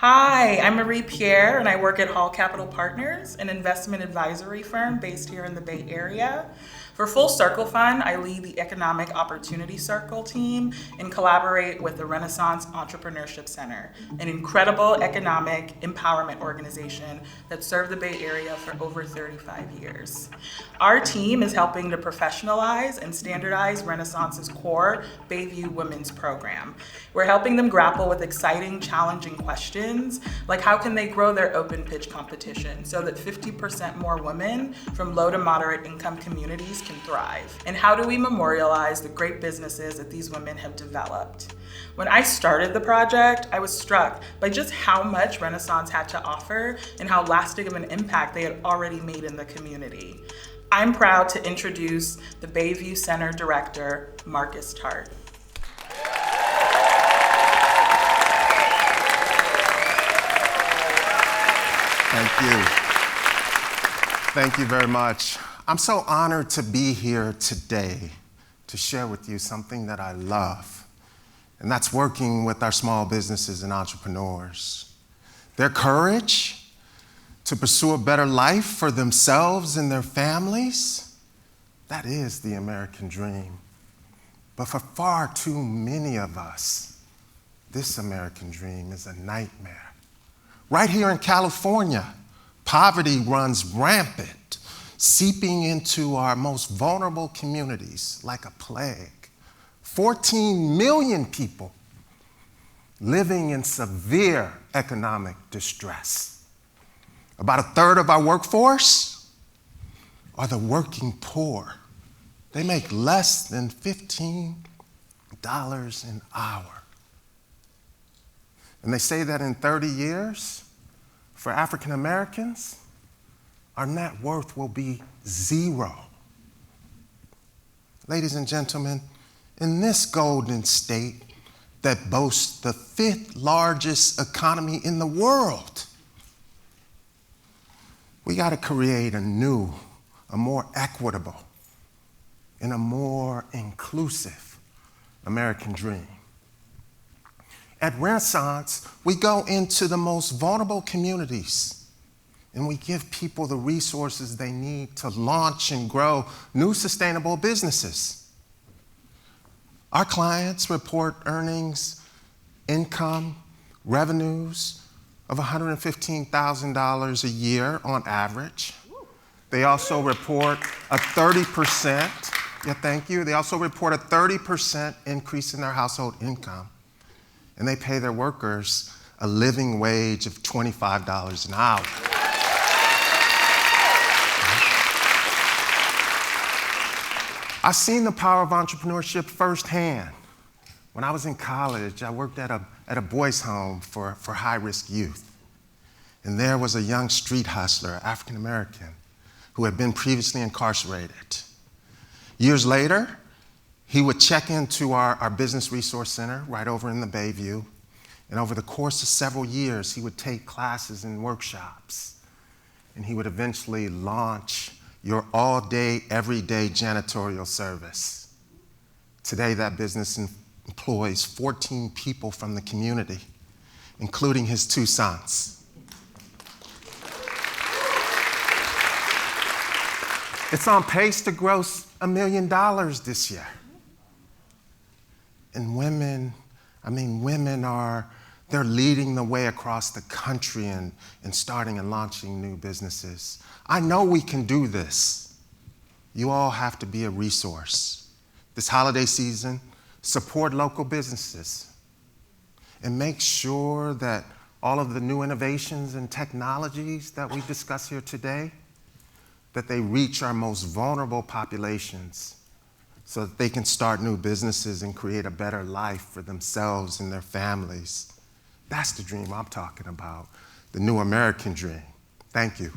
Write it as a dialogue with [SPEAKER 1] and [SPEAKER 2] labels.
[SPEAKER 1] Hi, I'm Marie Pierre, and I work at Hall Capital Partners, an investment advisory firm based here in the Bay Area. For Full Circle Fund, I lead the Economic Opportunity Circle team and collaborate with the Renaissance Entrepreneurship Center, an incredible economic empowerment organization that served the Bay Area for over 35 years. Our team is helping to professionalize and standardize Renaissance's core Bayview Women's Program. We're helping them grapple with exciting, challenging questions like how can they grow their open pitch competition so that 50% more women from low to moderate income communities can thrive? And how do we memorialize the great businesses that these women have developed? When I started the project, I was struck by just how much Renaissance had to offer and how lasting of an impact they had already made in the community. I'm proud to introduce the Bayview Center Director, Marcus Tart.
[SPEAKER 2] Thank you. Thank you very much. I'm so honored to be here today to share with you something that I love, and that's working with our small businesses and entrepreneurs. Their courage to pursue a better life for themselves and their families, that is the American dream. But for far too many of us, this American dream is a nightmare. Right here in California, poverty runs rampant, seeping into our most vulnerable communities like a plague. 14 million people living in severe economic distress. About a third of our workforce are the working poor. They make less than $15 an hour. And they say that in 30 years, for African Americans, our net worth will be zero. Ladies and gentlemen, in this golden state that boasts the 5th largest economy in the world, we got to create a new, a more equitable, and a more inclusive American dream. At Renaissance, we go into the most vulnerable communities and we give people the resources they need to launch and grow new sustainable businesses. Our clients report earnings, income, revenues of $115,000 a year on average. They also report a 30%, they also report a 30% increase in their household income. And they pay their workers a living wage of $25 an hour. I've seen the power of entrepreneurship firsthand. When I was in college, I worked at a boys' home for high-risk youth. And there was a young street hustler, African American, who had been previously incarcerated. Years later, he would check into our business resource center right over in the Bayview. And over the course of several years, he would take classes and workshops. And he would eventually launch your all-day, everyday janitorial service. Today, that business employs 14 people from the community, including his 2 sons. It's on pace to gross $1 million this year. And women they're leading the way across the country and starting and launching new businesses. I know we can do this. You all have to be a resource. This holiday season, support local businesses and make sure that all of the new innovations and technologies that we discuss here today, that they reach our most vulnerable populations so that they can start new businesses and create a better life for themselves and their families. That's the dream I'm talking about, the new American dream. Thank you.